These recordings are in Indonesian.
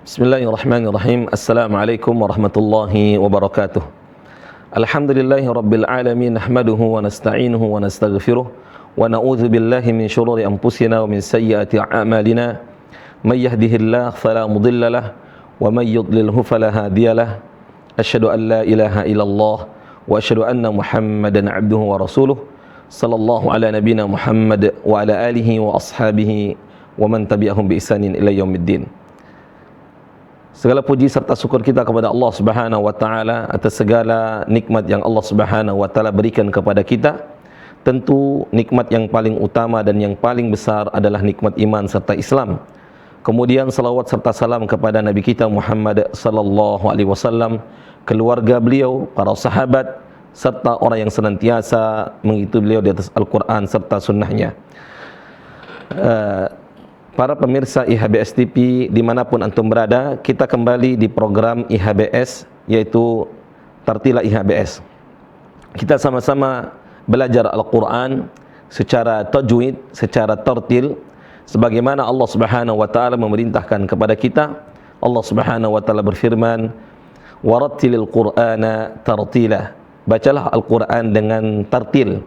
Bismillahirrahmanirrahim. Assalamualaikum warahmatullahi wabarakatuh. Alhamdulillahi rabbil alamin, nahmaduhu wa nasta'inuhu wa nastaghfiruh wa na'udzu billahi min shururi anfusina wa min sayyiati a'malina. May yahdihillahu fala mudilla lahu wa may yudlilhu fala hadiya lahu. Asyhadu an la ilaha illallah wa asyhadu anna Muhammadan 'abduhu wa rasuluh. Sallallahu ala nabiyyina Muhammad wa ala alihi wa ashabihi wa man tabi'ahum bi ihsanin ila yaumiddin. Segala puji serta syukur kita kepada Allah Subhanahu wa taala atas segala nikmat yang Allah Subhanahu wa taala berikan kepada kita. Tentu nikmat yang paling utama dan yang paling besar adalah nikmat iman serta Islam. Kemudian salawat serta salam kepada Nabi kita Muhammad sallallahu alaihi wasallam, keluarga beliau, para sahabat serta orang yang senantiasa mengikuti beliau di atas Al-Qur'an serta sunnahnya. Para pemirsa IHBS TV dimanapun antum berada, kita kembali di program IHBS, yaitu Tartila IHBS. Kita sama-sama belajar Al-Quran secara tajwid, secara tartil, sebagaimana Allah Subhanahu wa ta'ala memerintahkan kepada kita. Allah Subhanahu wa ta'ala berfirman, warattilil Qur'ana tartila. Bacalah Al-Quran dengan tartil,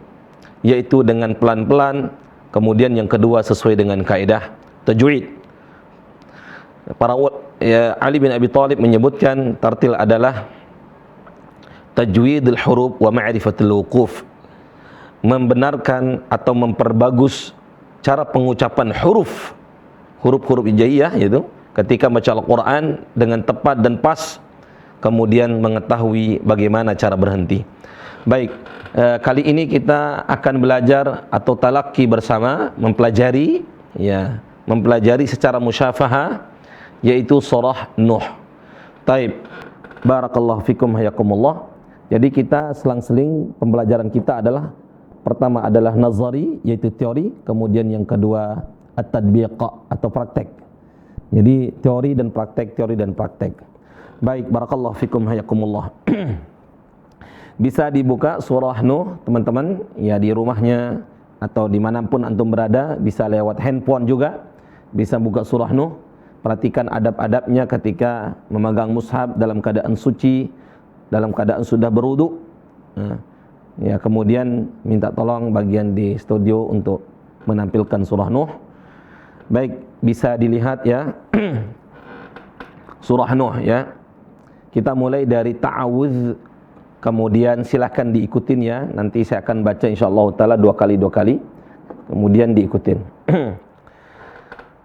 yaitu dengan pelan-pelan. Kemudian yang kedua sesuai dengan kaidah tajwid. Ali bin Abi Thalib menyebutkan tartil adalah tajwidul huruf wa ma'rifatul wuquf, membenarkan atau memperbagus cara pengucapan huruf-huruf hijaiyah, yaitu ketika baca Al-Quran dengan tepat dan pas, kemudian mengetahui bagaimana cara berhenti. Baik, kali ini kita akan belajar atau talaqi bersama, mempelajari secara musyafaha, yaitu surah Nuh. Taib, barakallahu fikum hayakumullah. Jadi kita selang-seling pembelajaran kita adalah, pertama adalah nazari, yaitu teori, kemudian yang kedua at-tadbiq atau praktek. Jadi teori dan praktek. Baik, barakallahu fikum hayakumullah. Bisa dibuka surah Nuh, teman-teman, ya, di rumahnya atau dimanapun antum berada, bisa lewat handphone juga, bisa buka surah Nuh. Perhatikan adab-adabnya ketika memegang mushaf dalam keadaan suci, dalam keadaan sudah berwudu. Ya, kemudian minta tolong bagian di studio untuk menampilkan surah Nuh. Baik, bisa dilihat ya. Surah Nuh ya. Kita mulai dari ta'awudz, kemudian silahkan diikutin ya. Nanti saya akan baca insyaallah taala dua kali, kemudian diikutin.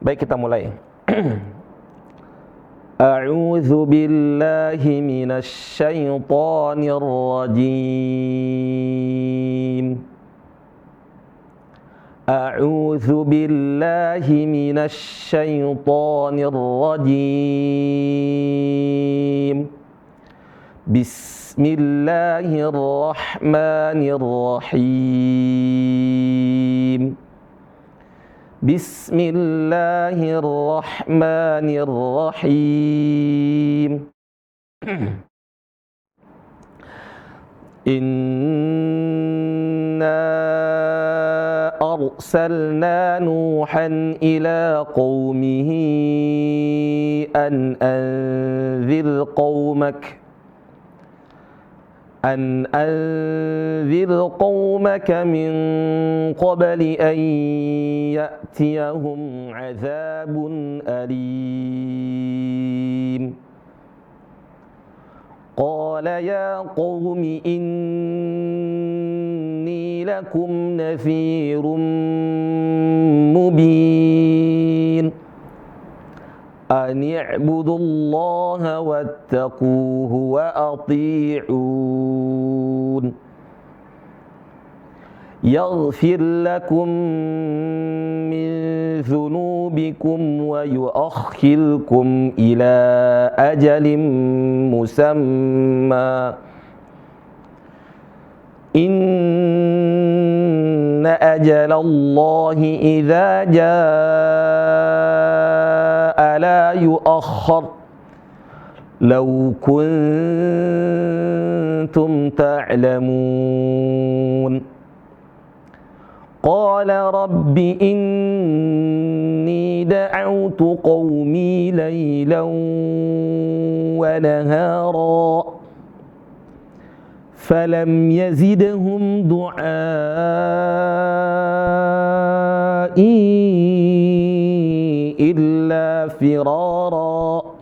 Baik, kita mulai. A'udzu billahi minasy syaithanir rajim. A'udzu billahi minasy syaithanir rajim. Bismillahirrahmanirrahim. Bismillahirrahmanirrahim. Inna arsalna Nuhan ila qaumihi an anzir qaumak min qabli an ya'tiyahum 'adzabun alim. Qala ya qaumi inni lakum nadhirun mubin. An i'budullaha wattaquhu wa ati'un. Yaghfir lakum min dhunubikum wa yuakhirkum ila ajalin musamma. Inna ajalallahi idza jaa la yuakhkhar. Law kuntum ta'lamun. Qala rabbi inni da'awtu qawmi laylan wa nahara falam yazidhum du'ai illa firara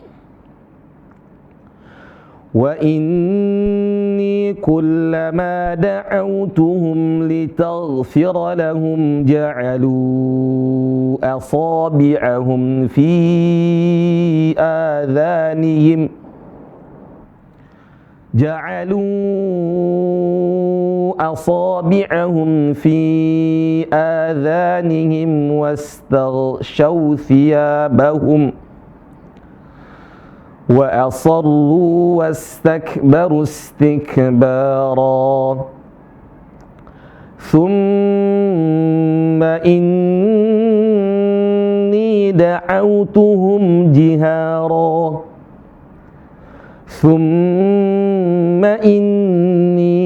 wa inni kullama da'awtuhum litaghfira lahum ja'alu asabi'ahum fi adhanihim wastaghshaw thiyabahum wa asarru wastakbaru istikbara thumma inni da'awtuhum jihara thumma inni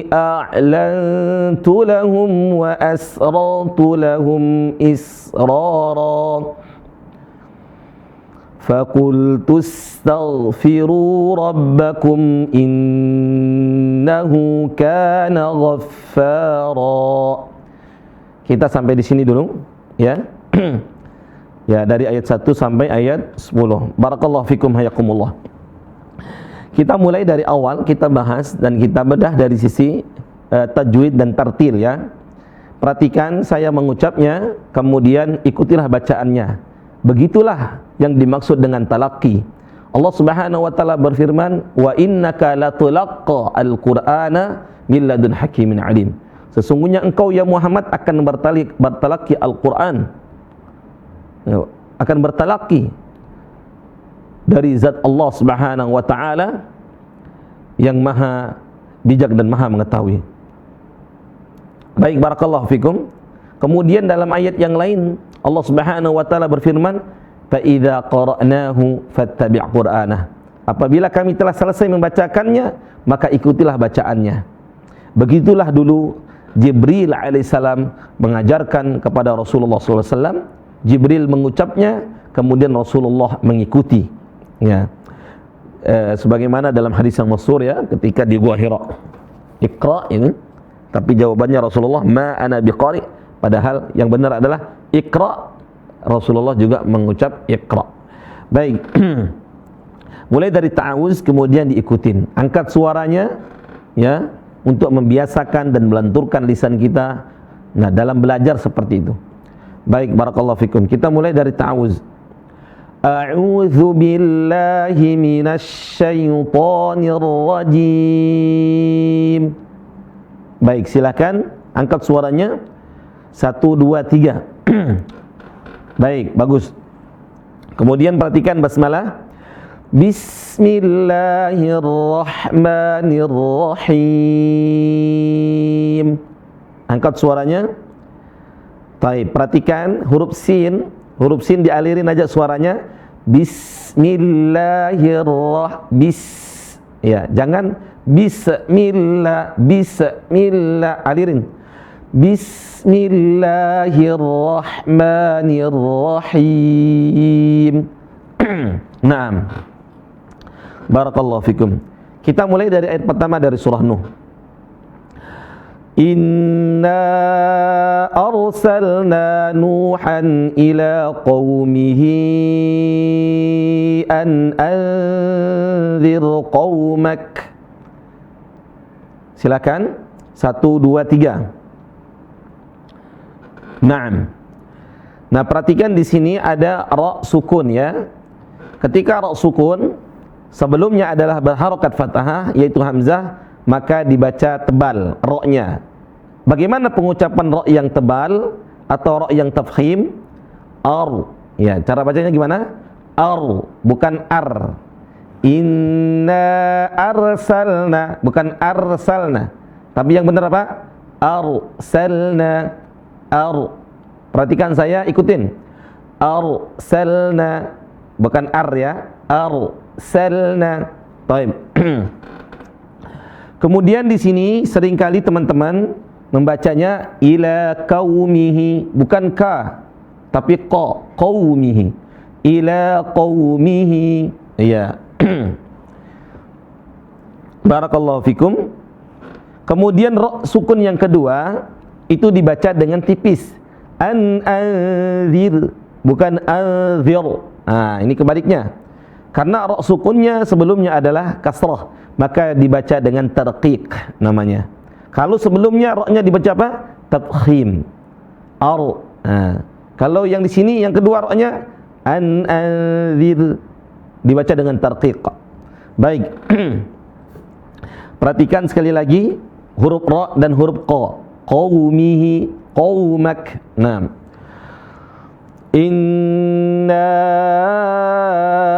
a'lantu lahum wa asrartu lahum israra فَقُلْتُ اسْتَغْفِرُوا رَبَّكُمْ إِنَّهُ كَانَ غَفَّارًا. Kita sampai di sini dulu, ya. Ya, dari ayat 1 sampai ayat 10. Barakallahu fikum hayakumullah. Kita mulai dari awal, kita bahas dan kita bedah dari sisi tajwid dan tartil, ya. Perhatikan saya mengucapnya, kemudian ikutilah bacaannya. Begitulah yang dimaksud dengan talaqi. Allah Subhanahu wa taala berfirman, "Wa innaka latulaqqa al-Qur'ana min ladun hakimin alim." Sesungguhnya engkau ya Muhammad akan bertalaqi Al-Qur'an. Akan bertalaqi dari zat Allah Subhanahu wa taala yang maha bijak dan maha mengetahui. Baik, barakallahu fikum. Kemudian dalam ayat yang lain Allah Subhanahu wa taala berfirman, "Fa idza qara'nahu fattabi' qur'anah." Apabila kami telah selesai membacakannya, maka ikutilah bacaannya. Begitulah dulu Jibril alaihissalam mengajarkan kepada Rasulullah sallallahu alaihi wasallam. Jibril mengucapnya, kemudian Rasulullah mengikuti. Ya. Sebagaimana dalam hadis yang masyhur, ya, ketika di Gua Hira. Iqra ini, tapi jawabannya Rasulullah, "Ma ana biqari." Padahal yang benar adalah Iqra. Rasulullah juga mengucap Iqra. Baik. Mulai dari ta'awuz kemudian diikutin. Angkat suaranya, ya, untuk membiasakan dan melenturkan lisan kita. Nah, dalam belajar seperti itu. Baik, barakallahu fikum. Kita mulai dari ta'awuz. A'udzu billahi minasy syaithanir rajim. Baik, silakan angkat suaranya. 1, 2, 3. Baik, bagus. Kemudian perhatikan basmalah. Bismillahirrahmanirrahim. Angkat suaranya. Baik, perhatikan huruf sin. Huruf sin dialirin aja suaranya. Ya, jangan bismillah, alirin. Bismillahirrahmanirrahim. Naam. Barakallahu fikum. Kita mulai dari ayat pertama dari surah Nuh. Inna arsalna Nuhan ila qaumihi an anzir qaumak. Silakan. 1, 2, 3. Naam. Nah, perhatikan di sini ada ra sukun, ya. Ketika ra sukun sebelumnya adalah berharokat fathah yaitu hamzah, maka dibaca tebal ra-nya. Bagaimana pengucapan ra yang tebal atau ra yang tafkhim? Ar. Ya, cara bacanya gimana? Ar, bukan ar. Inna arsalna, bukan arsalna. Tapi yang benar apa? Arsalna. Perhatikan saya, ikutin. Arsalna, bukan ar, ya. Arsalna. Baik. Kemudian di sini seringkali teman-teman membacanya ila qaumihi, bukan ka tapi qa, qaumihi, ila qaumihi. Iya. Barakallahu fikum. Kemudian ra sukun yang kedua itu dibaca dengan tipis, anzir, bukan anzir. Nah, ini kebaliknya. Karena ra sukunnya sebelumnya adalah kasrah, maka dibaca dengan tarqiq namanya. Kalau sebelumnya ra-nya dibaca apa? Tafkhim. Ar. Nah, kalau yang di sini yang kedua ra-nya anzir, dibaca dengan tarqiq. Baik. Perhatikan sekali lagi huruf ra dan huruf qa. Qaumihi, qaumak. Nah. Inna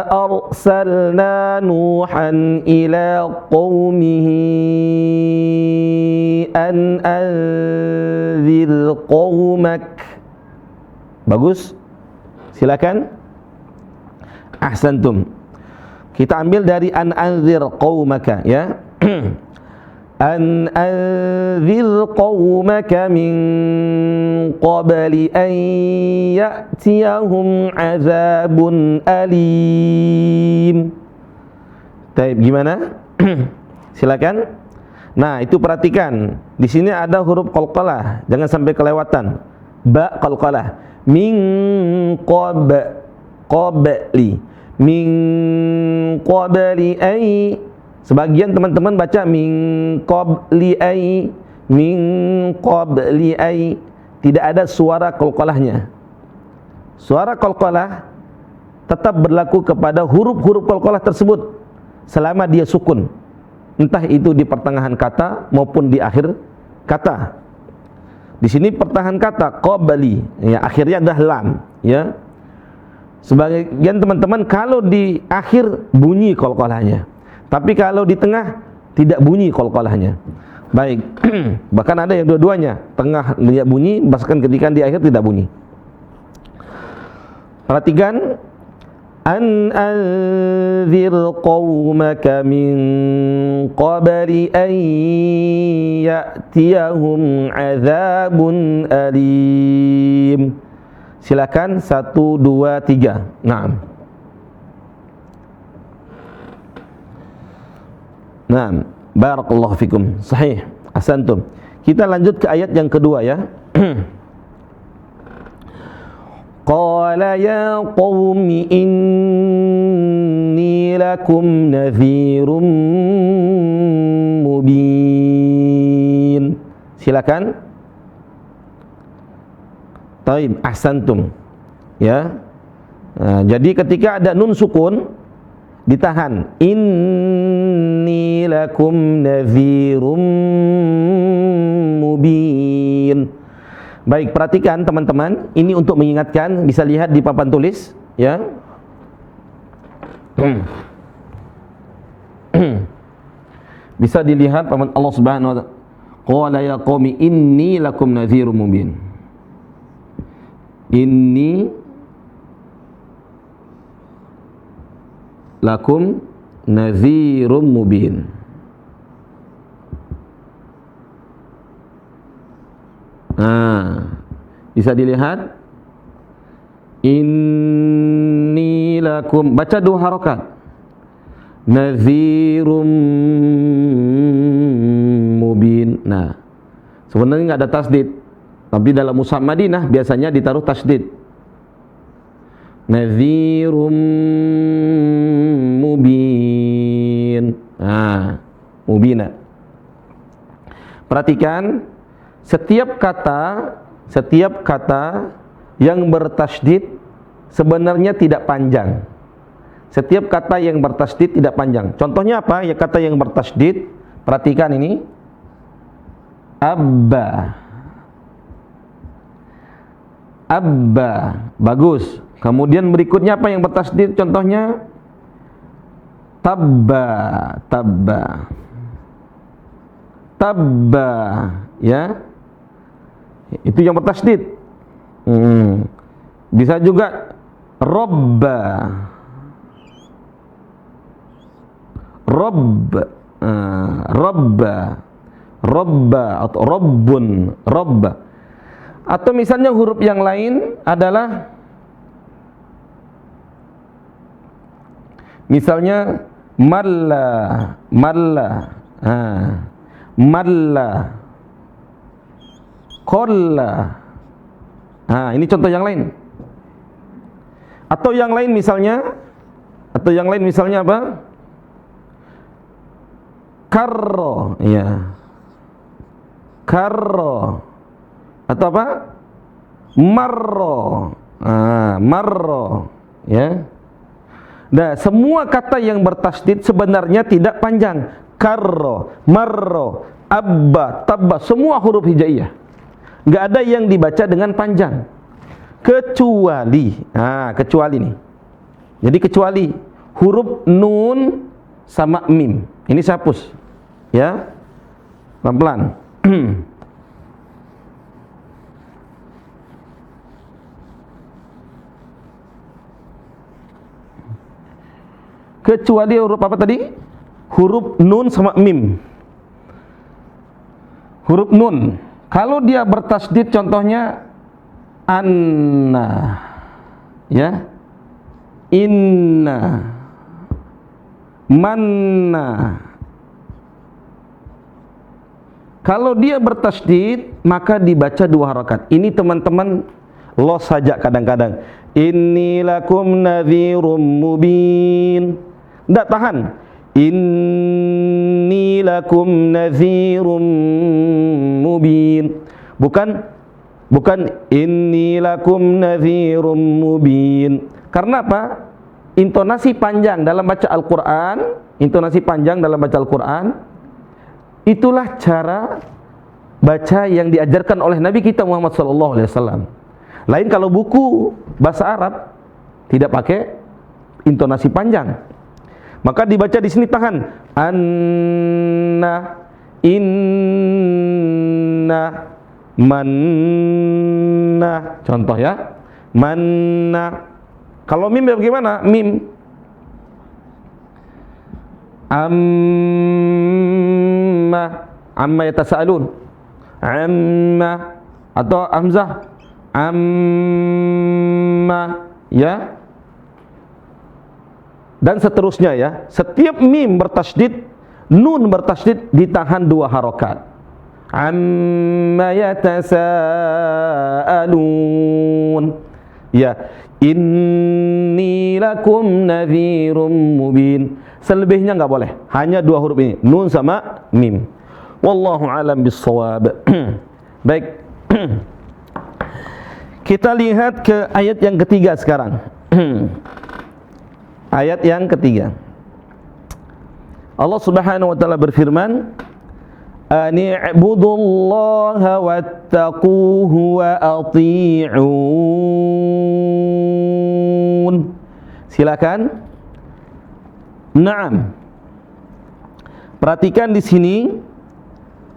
arsalna Nuhan ila qaumihi an anzir qaumak. Bagus. Silakan. Ahsantum. Kita ambil dari an anzir qaumaka, ya. An anzir qaumaka min qabli an ya'tiyahum azabun alim. Baik, gimana? Silakan. Nah, itu perhatikan. Di sini ada huruf qalqalah, jangan sampai kelewatan. Ba qalqalah. Min qabli. Min qabli ay. Sebagian teman-teman baca min qabli ay, min qabli ay, tidak ada suara qalqalahnya. Suara qalqalah tetap berlaku kepada huruf-huruf qalqalah tersebut selama dia sukun, entah itu di pertengahan kata maupun di akhir kata. Di sini pertengahan kata qabli, ya, akhirnya adalah lam, ya. Sebagian teman-teman kalau di akhir bunyi qalqalahnya, tapi kalau di tengah tidak bunyi qalqalahnya. Baik. Bahkan ada yang dua-duanya, tengah dia bunyi, bahkan ketika di akhir tidak bunyi. Perhatikan, an anzir qaumaka min qabli an ya'tiyahum azabun alim. Silakan 1 2 3. Naam. Naam, barakallahu fikum. Sahih, ahsantum. Kita lanjut ke ayat yang kedua, ya. Qala ya qaumi inni lakum nadhirum mubin. Silakan. Taib, ahsantum. Ya. Nah, jadi ketika ada nun sukun ditahan, inni lakum nadhirum mubin. Baik, perhatikan teman-teman, ini untuk mengingatkan, bisa lihat di papan tulis, ya. Bisa dilihat papan Allah Subhanahu wa taala. Qala ya qaumi inni lakum nadhirum mubin. Inni lakum nadhirum mubin. Nah, bisa dilihat, inni lakum, baca 2 harokat, nadhirum mubin. Nah, sebenarnya nggak ada tasdid, tapi dalam mushaf Madinah biasanya ditaruh tasdid. Nadhirum mubin. Nah, mubina. Perhatikan, setiap kata yang bertasydid sebenarnya tidak panjang. Setiap kata yang bertasydid tidak panjang. Contohnya apa? Ya, kata yang bertasydid, perhatikan ini. Abba. Abba. Bagus. Kemudian berikutnya apa yang bertasydid? Contohnya tabba. Tabba. Tabba, ya. Itu yang bertasydid. Bisa juga robba. Robba. Robba. Rabba atau Rabbun, Rabba. Atau misalnya huruf yang lain adalah misalnya malla, malla, malla, qalla. Ini contoh yang lain. Atau yang lain misalnya apa? Karro, ya. Karro. Atau apa? Marro. Marro, ya. Nah, semua kata yang bertasdid sebenarnya tidak panjang. Karro, marro, abba, tabba, semua huruf hijaiyah. Enggak ada yang dibaca dengan panjang. Kecuali, kecuali nih. Jadi kecuali huruf nun sama mim. Ini saya hapus. Ya. Pelan-pelan. Kecuali huruf apa tadi? Huruf nun sama mim. Huruf nun. Kalau dia bertasdid contohnya anna, ya, inna, manna. Kalau dia bertasdid maka dibaca 2 harakat. Ini teman-teman los saja kadang-kadang. Inni lakum nadhirum mubin. Tidak tahan. Inni lakum nadhirum mubin. Bukan inni lakum nadhirum mubin. Karena apa? Intonasi panjang dalam baca Al-Qur'an, itulah cara baca yang diajarkan oleh Nabi kita Muhammad SAW. Lain kalau buku bahasa Arab tidak pakai intonasi panjang. Maka dibaca di sini tahan. Anna, inna, manna. Contoh ya. Manna. Kalau mim bagaimana? Mim. Amma yatasaalun. Amma atau hamzah. Amma, ya. Dan seterusnya ya. Setiap mim bertasydid, nun bertasydid ditahan 2 harokat. Amma yatasaalun. Ya. Inni lakum nadhirum mubin. Selebihnya enggak boleh. Hanya 2 huruf ini, nun sama mim. Wallahu alam bissawab. Baik. Kita lihat ke ayat yang ketiga sekarang. Ayat yang ketiga. Allah Subhanahu wa taala berfirman, "Ani'budullaha wattaquhu wa ati'un." Silakan. Naam. Perhatikan di sini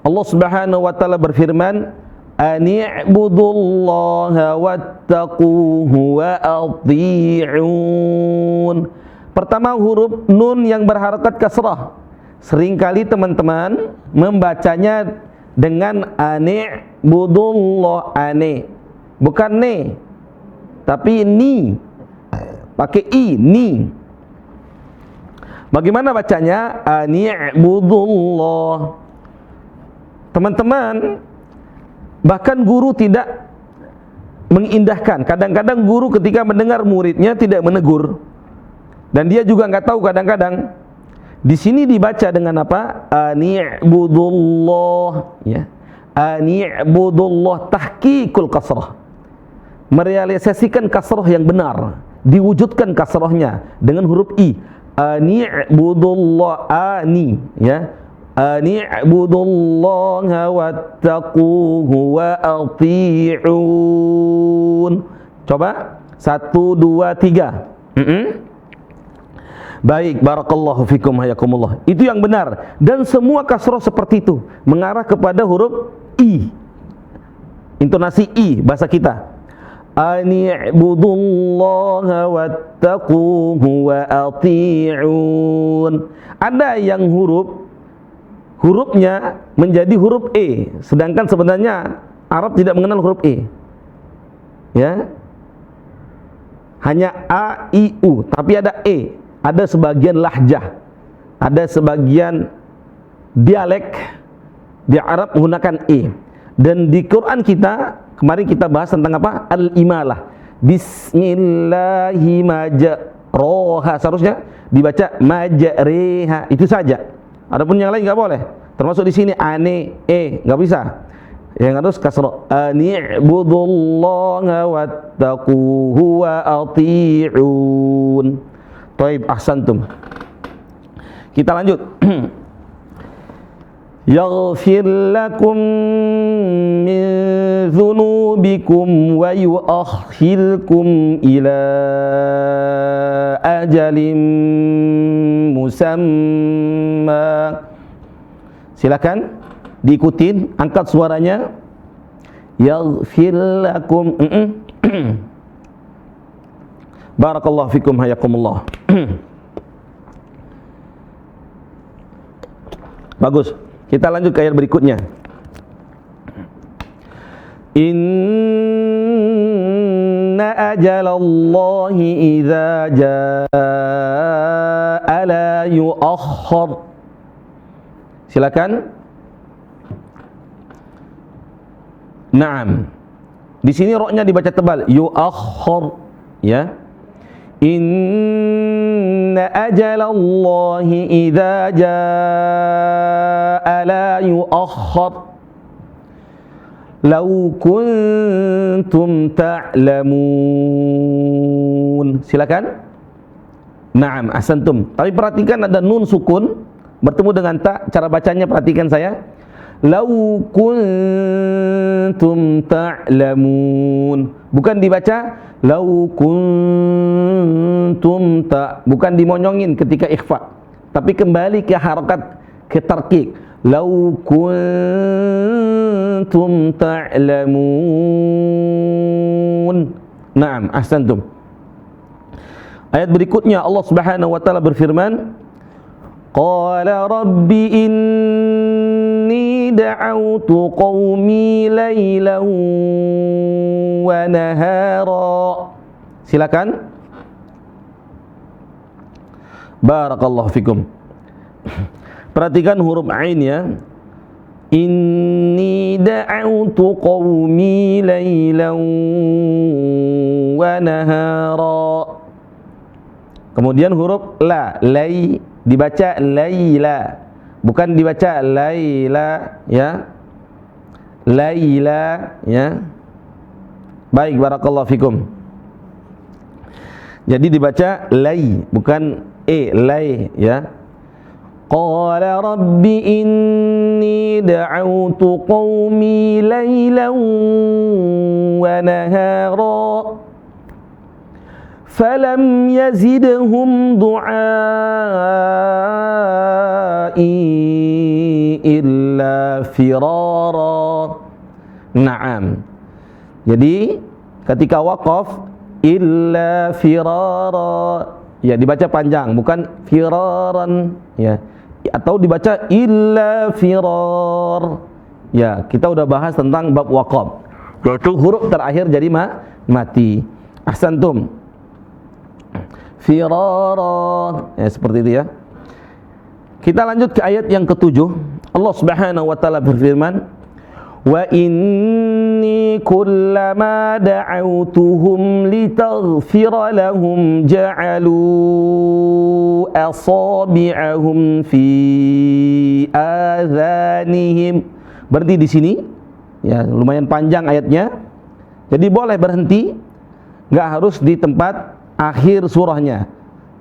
Allah Subhanahu wa taala berfirman, "Ani'budullaha wattaquhu wa ati'un." Pertama huruf nun yang berharakat kasrah. Seringkali teman-teman membacanya dengan ani'budullah, bukan ne, tapi ni, pakai i, ni. Bagaimana bacanya? Ani'budullah. Teman-teman, bahkan guru tidak mengindahkan. Kadang-kadang guru ketika mendengar muridnya tidak menegur, dan dia juga nggak tahu kadang-kadang. Di sini dibaca dengan apa? Ani'budullah, ya. Ani'budullah, tahqiqul kasrah. Merealisasikan kasrah yang benar, diwujudkan kasrahnya dengan huruf i. Ani'budullah, ani, ya. Ani'budullaha wattaquhu wa ati'un. Coba 1, 2, 3. Baik, barakallahu fikum hayakumullah. Itu yang benar. Dan semua kasroh seperti itu, mengarah kepada huruf i. Intonasi i bahasa kita. Ani'budullaha wattaquhu wa ati'un. Ada yang huruf hurufnya menjadi huruf E, sedangkan sebenarnya Arab tidak mengenal huruf E. Ya. Hanya A, I, U, tapi ada E. Ada sebagian lahjah, ada sebagian dialek di Arab menggunakan E. Dan di Quran kita, kemarin kita bahas tentang apa? Al-imalah. Bismillahi majroha, seharusnya dibaca majreha, itu saja. Adapun yang lain nggak boleh. Termasuk di sini ane, nggak bisa. Yang harus kasroh. Ani'budullaha wattaquhu wa ati'un. Taib, ahsantum. Kita lanjut. Yaghfir lakum min dhunubikum wa yuakhirkum ila ajalin musamma. Silakan diikutin, angkat suaranya. Yaghfir lakum. Barakallahu fikum, hayakumullah. Bagus. Kita lanjut ke ayat berikutnya. Inna ajalallahi idza jaa la yuakhkhar. Silakan. Naam. Di sini roknya dibaca tebal, yuakhkhar, ya. Inna ajalallahi idza jaa la yuakhkhar. Law kuntum ta'lamun. Silakan. Naam, ahsantum. Tapi perhatikan ada nun sukun bertemu dengan ta, cara bacanya perhatikan saya. Law kuntum ta'lamun. Bukan dibaca law kuntum ta, bukan dimonyongin ketika ikhfa, tapi kembali ke harakat, ke tarqiq. Law kuntum ta'lamun. Naam, ahsantum. Ayat berikutnya Allah Subhanahu wa taala berfirman, qala rabbi inni da'awtu qaumi laylan wa nahara. Silakan. Barakallahu fikum. Perhatikan huruf ain ya. Inni da'awtu qaumi laylan wa nahara. Kemudian huruf la, lay, dibaca layla, bukan dibaca layla, ya. Layla, ya. Baik, barakallahu fikum. Jadi dibaca lay, bukan lay, ya. Qala rabbi inni da'awtu qaumi laylan wa nahara falam yazidhum du'ai illa firara. Naam. Jadi ketika waqaf illa firara, ya dibaca panjang, bukan firaran, ya. Atau dibaca illa firar. Ya, kita udah bahas tentang bab waqaf, yaitu huruf terakhir jadi mati. Ahsantum. Firara, ya, seperti itu ya. Kita lanjut ke ayat yang ketujuh. Allah Subhanahu wa taala berfirman, wa inni kullama da'awtuhum litaghfira lahum ja'alu asabi'ahum fi adhanihim. Berhenti di sini. Ya, lumayan panjang ayatnya. Jadi boleh berhenti, enggak harus di tempat akhir surahnya.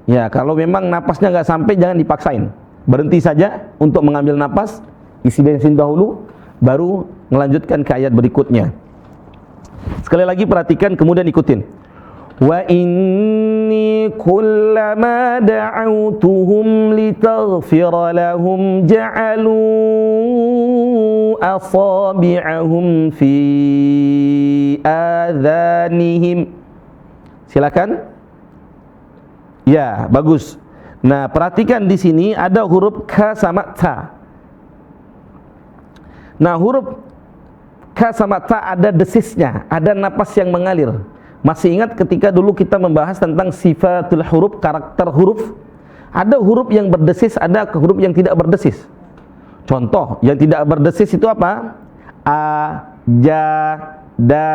Ya, kalau memang napasnya enggak sampai jangan dipaksain. Berhenti saja untuk mengambil napas, isi bensin dahulu, baru melanjutkan ke ayat berikutnya. Sekali lagi perhatikan, kemudian ikutin. Wa inni kullama da'awtuhum litaghfira lahum ja'alu asabi'ahum fi adhanihim. Silakan. Ya, bagus. Nah, perhatikan di sini ada huruf ka sama ta. Nah, huruf ka sama ta ada desisnya, ada napas yang mengalir. Masih ingat ketika dulu kita membahas tentang sifatul huruf, karakter huruf? Ada huruf yang berdesis, ada huruf yang tidak berdesis. Contoh, yang tidak berdesis itu apa? A, ja, da.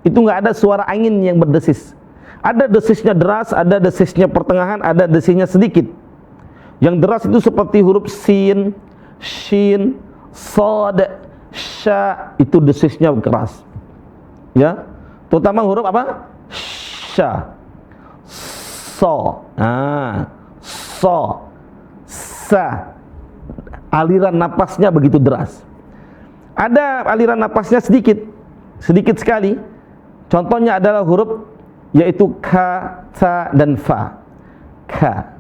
Itu nggak ada suara angin yang berdesis. Ada desisnya deras, ada desisnya pertengahan, ada desisnya sedikit. Yang deras itu seperti huruf sin, shin, sod, sya, itu desisnya keras. Ya, terutama huruf apa? Sya, so, so, sa. Aliran napasnya begitu deras. Ada aliran napasnya sedikit, sedikit sekali. Contohnya adalah huruf yaitu ka, ta, dan fa. Ka,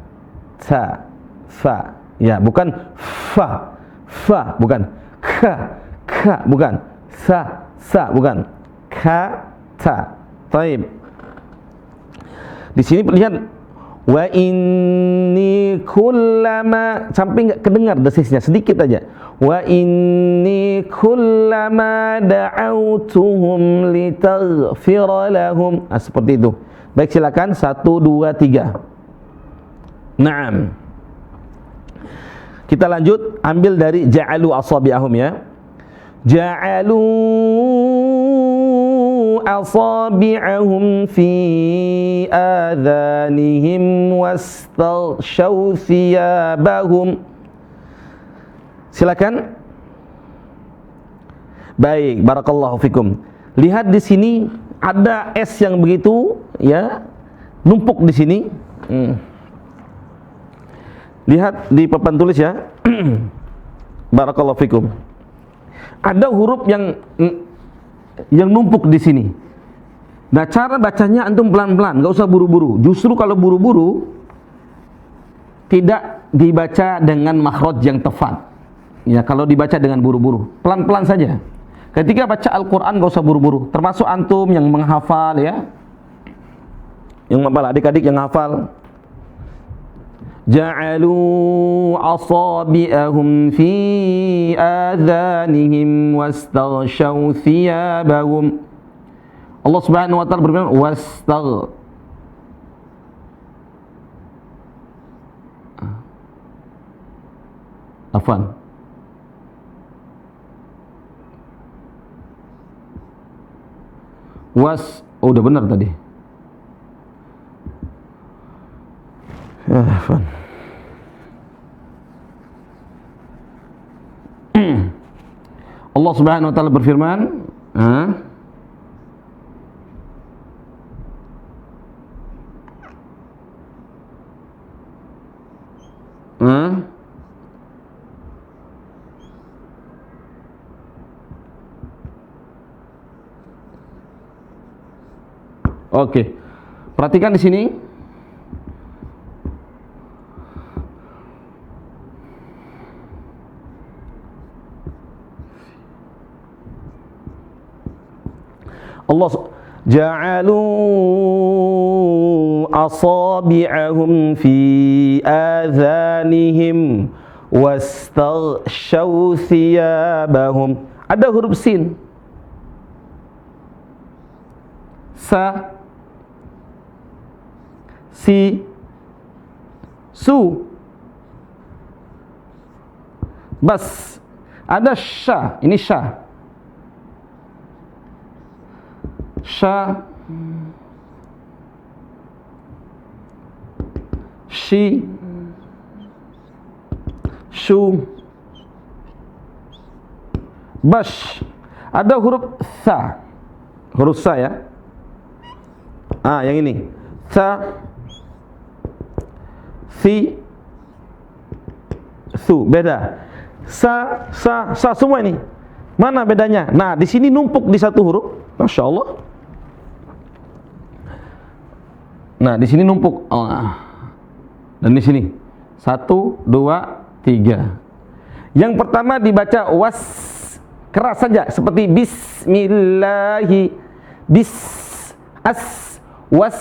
ta, fa. Ya, bukan fa, fa, bukan. Ka, bukan. Sa, bukan. Ka, ta. Taib. Di sini lihat, wa inni kullama, sampai nggak kedengar desisnya, sedikit aja. Wa inni kullama da'autuhum litaghfira lahum. Seperti itu. Baik, silakan 1, 2, 3. Naam. Kita lanjut, ambil dari ja'alu asabi'ahum ya. Ja'alu asabi'ahum fi adhanihim wastaghshaw thiyabahum. Silakan. Baik, barakallahu fikum. Lihat di sini ada S yang begitu ya, numpuk di sini. Lihat di papan tulis ya. Barakallahu fikum. Ada huruf yang numpuk di sini. Nah, cara bacanya antum pelan-pelan, nggak usah buru-buru. Justru kalau buru-buru tidak dibaca dengan makhraj yang tepat. Ya, kalau dibaca dengan buru-buru, pelan-pelan saja. Ketika baca Al-Qur'an nggak usah buru-buru. Termasuk antum yang menghafal ya. Yang menghafal, adik-adik yang hafal. Ja'alu asabi'ahum fi adhanihim wastaghshaw thiyabahum. Allah Subhanahu wa ta'ala berfirman udah benar tadi. Allah Subhanahu wa ta'ala berfirman, Oke. Perhatikan di sini. Allah ja'alu asabi'ahum fi adhanihim wastaghshaw thiyabahum. Ada huruf sin, sa, si, su, bas. Ada sya, ini sya, sya, shi, shu, bash. Ada huruf sa, huruf sa ya. Yang ini sa, si, su, beda. Sa, semua ini. Mana bedanya? Nah, di sini numpuk di satu huruf. Masya Allah. Nah, di sini numpuk. Dan di sini 1, 2, 3. Yang pertama dibaca was, keras saja seperti bismillahi, bis, as, was.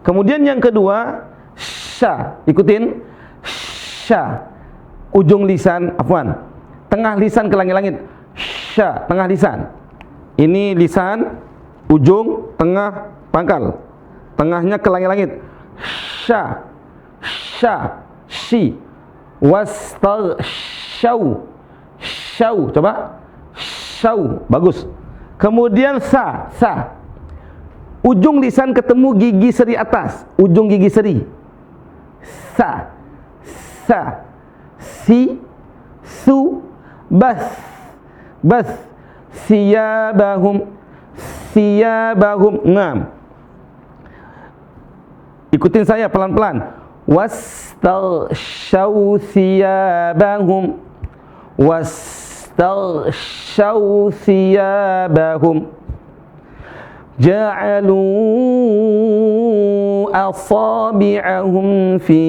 Kemudian yang kedua sya, ikutin sya. Ujung lisan, tengah lisan ke langit-langit. sya, tengah lisan. Ini lisan, ujung, tengah, pangkal. Tengahnya ke langit-langit. Sya, sya, shi. Wastaghshaw, syaw, coba. Syaw, bagus. Kemudian sa, sa. Ujung lisan ketemu gigi seri atas, ujung gigi seri. Sa, sa, si, su, bas, bas. Siyabahum, siyabahum. Ngam. Ikutin saya pelan-pelan. Wastaghshaw siyabahum, wastaghshaw siyabahum. Ja'alu asabi'ahum fi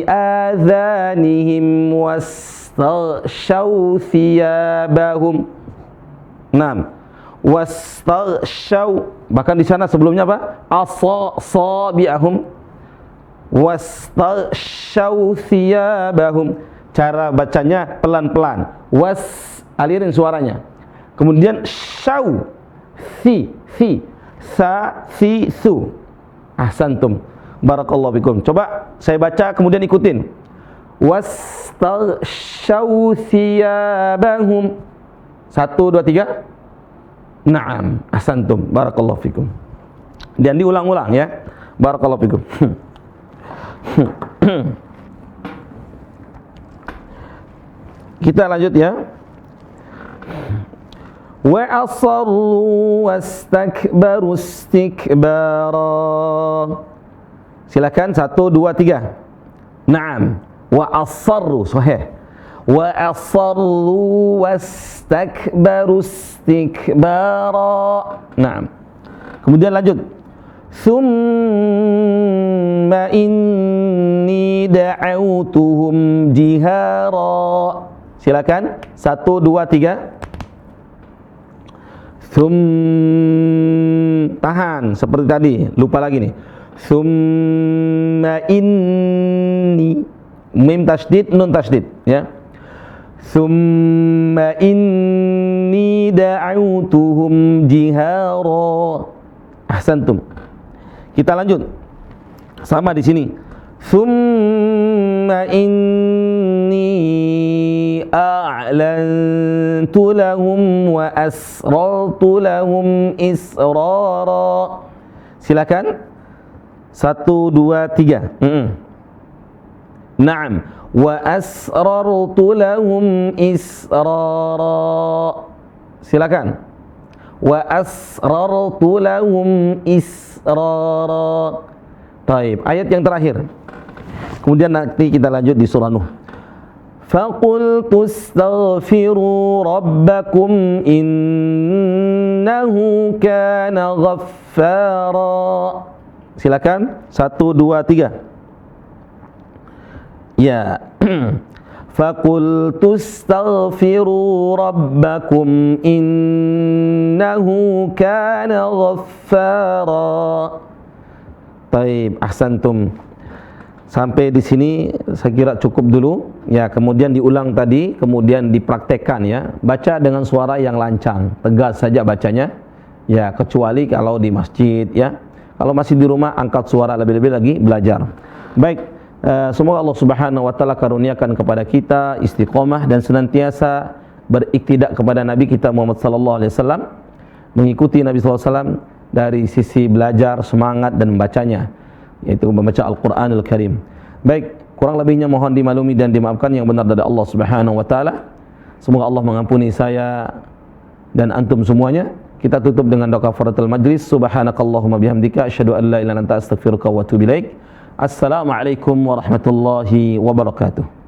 adhanihim wastaghshaw thiyabahum. 6. Wastaghshaw, bahkan di sana sebelumnya apa? Asabi'ahum wastaghshaw thiyabahum. Cara bacanya pelan-pelan. Alirin suaranya. Kemudian syaw, si, sa, si, su. Ahsantum, barakallahu fikum. Coba saya baca kemudian ikutin. Wastaghshaw thiyabahum. 1, 2, 3. Naam, ahsantum, barakallahu fikum. Dan diulang-ulang ya. Barakallahu fikum. Kita lanjut ya. Wa asarru wastakbaru istikbara. Silakan 1, 2, 3. Naam. Wa asarru, sahih. Wa asarru wastakbaru istikbara. Naam. Kemudian lanjut. Thumma inni da'autuhum jihara. Silakan 1, 2, 3. Tahan seperti tadi, lupa lagi nih. Thumma inni, mim tasydid, nun tasydid ya. Thumma inni da'autuhum jihara. Ahsantum. Kita lanjut. Sama di sini. Thumma inni a'lantu lahum wa asrartu lahum israra. Silakan. 1, 2, 3. Naam. Wa asrartu lahum israra. Silakan. Wa asrartu lahum israra. Baik, ayat yang terakhir. Kemudian nanti kita lanjut di surah Nuh. Faqultu astaghfiru rabbakum innahu kana ghaffara. Silakan 1, 2, 3. Ya. Faqultu astaghfiru rabbakum innahu kana ghaffara. Baik, ahsantum. Sampai di sini saya kira cukup dulu. Ya, kemudian diulang tadi, kemudian dipraktekkan ya. Baca dengan suara yang lancang, tegas saja bacanya. Ya, kecuali kalau di masjid ya. Kalau masih di rumah angkat suara lebih-lebih lagi belajar. Baik, semoga Allah Subhanahu wa taala karuniakan kepada kita istiqomah dan senantiasa beriktidak kepada Nabi kita Muhammad sallallahu alaihi wasallam, mengikuti Nabi sallallahu alaihi wasallam dari sisi belajar, semangat dan membacanya, yaitu membaca Al-Qur'anul Karim. Baik, kurang lebihnya mohon dimaklumi dan dimaafkan, yang benar dari Allah Subhanahu wa taala. Semoga Allah mengampuni saya dan antum semuanya. Kita tutup dengan doa kafaratul majlis. Subhanakallahumma bihamdika asyhadu an la ilaha illa anta astaghfiruka wa atubu ilaik. Assalamualaikum warahmatullahi wabarakatuh.